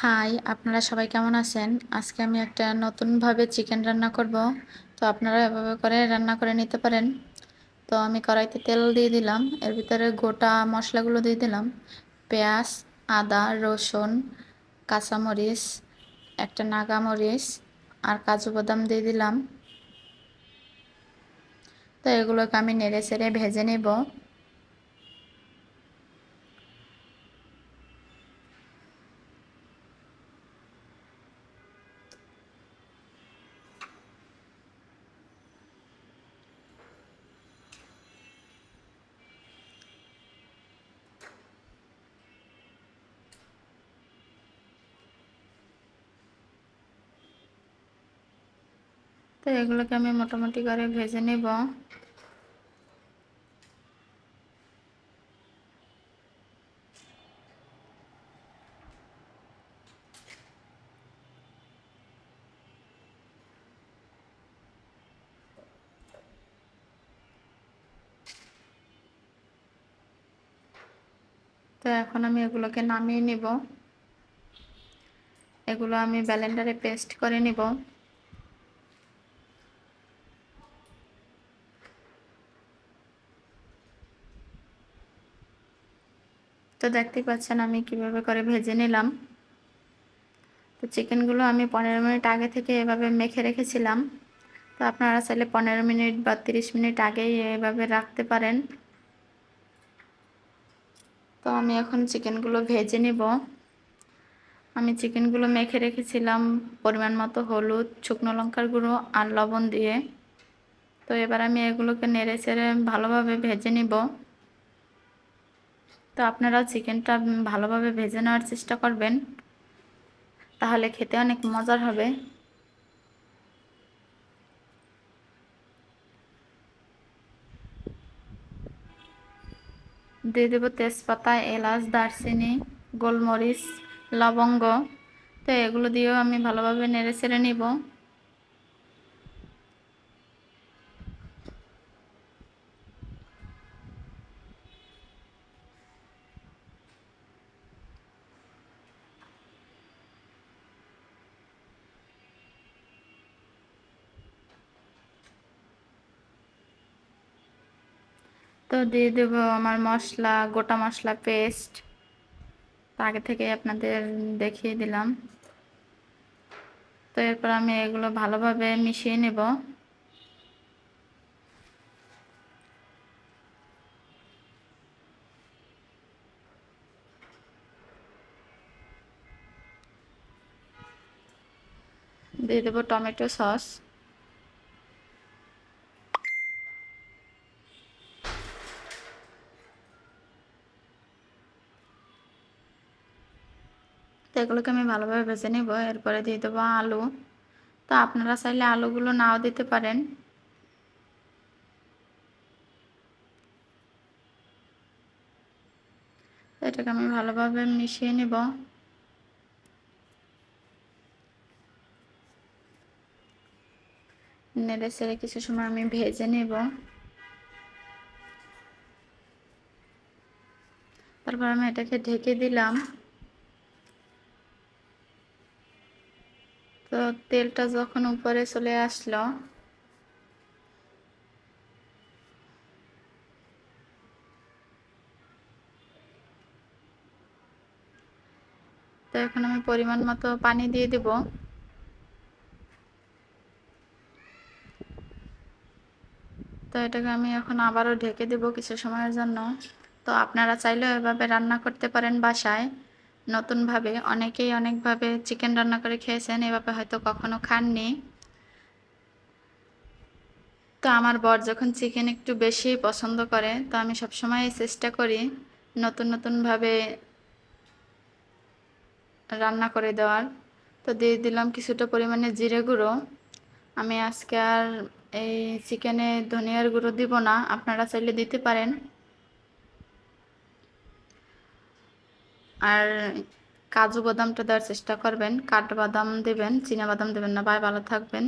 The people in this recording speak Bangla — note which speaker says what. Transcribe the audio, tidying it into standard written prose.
Speaker 1: হাই, আপনারা সবাই কেমন আছেন? আজকে আমি একটা নতুনভাবে চিকেন রান্না করব। তো আপনারা এভাবে করে রান্না করে নিতে পারেন। তো আমি কড়াইতে তেল দিয়ে দিলাম। এর ভিতরে গোটা মশলাগুলো দিয়ে দিলাম। পেঁয়াজ, আদা, রসুন, কাঁচামরিচ, একটা নাগামরিচ আর কাজু বাদাম দিয়ে দিলাম। তো এগুলোকে আমি নেড়ে চেড়ে ভেজে নেব। তো এগুলোকে আমি মোটামুটি করে ভেজে নেব। তো এখন আমি এগুলোকে নামিয়ে নিব। এগুলো আমি ব্লেন্ডারে পেস্ট করে নিব। তো দেখতেই পাচ্ছেন আমি কিভাবে করে ভেজে নিলাম। তো চিকেনগুলো আমি 15 মিনিট আগে থেকে এভাবে মেখে রেখেছিলাম। তো আপনারা চাইলে 15 মিনিট বা 30 মিনিট আগেই এভাবে রাখতে পারেন। তো আমি এখন চিকেনগুলো ভেজে নিব। আমি চিকেনগুলো মেখে রেখেছিলাম পরিমাণ মতো হলুদ, শুকনো লঙ্কার গুঁড়ো আর লবণ দিয়ে। তো এবার আমি এগুলোকে নেড়ে চেড়ে ভালোভাবে ভেজে নিব। তো আপনারাও চিকেনটা ভালোভাবে ভেজে নেওয়ার চেষ্টা করবেন, তাহলে খেতে অনেক মজার হবে। দিয়ে দেবো তেজপাতা, এলাচ, দারচিনি, গোলমরিচ, লবঙ্গ। তো এগুলো দিয়েও আমি ভালোভাবে নেড়ে চেড়ে নিব। তো দিয়ে দেবো আমার মশলা, গোটা মশলা পেস্ট। আগে থেকে আপনাদের দেখিয়ে দিলাম। তো এরপর আমি এগুলো ভালোভাবে মিশিয়ে নেব। দিয়ে দেবো টমেটো সস। তো এগুলোকে আমি ভালোভাবে ভেজে নেব। এরপরে দিয়ে দেবো আলু। তো আপনারা চাইলে আলুগুলো নাও দিতে পারেন। তো এটাকে আমি ভালোভাবে মিশিয়ে নেব। নেড়ে চেড়ে কিছু সময় আমি ভেজে নেব। তারপর আমি এটাকে ঢেকে দিলাম। তো তেলটা যখন উপরে চলে আসলো, তো এখন আমি পরিমাণ মতো পানি দিয়ে দেব। তো এটাকে আমি এখন আবারও ঢেকে দেব কিছু সময়ের জন্য। তো আপনারা চাইলেও এভাবে রান্না করতে পারেন বাসায় নতুনভাবে। অনেকেই অনেকভাবে চিকেন রান্না করে খেয়েছেন, এভাবে হয়তো কখনো খাননি। তো আমার বর যখন চিকেন একটু বেশি পছন্দ করে, তো আমি সবসময় চেষ্টা করি নতুন নতুনভাবে রান্না করে দেওয়ার। তো দিয়ে দিলাম কিছুটা পরিমাণে জিরে গুঁড়ো। আমি আজকে আর এই চিকেনে ধনিয়ার গুঁড়ো দিব না, আপনারা চাইলে দিতে পারেন। আর কাজু বাদামটা দেওয়ার চেষ্টা করবেন, কাঠবাদাম দেবেন, চীনা বাদাম দেবেন না। ভালো থাকবেন।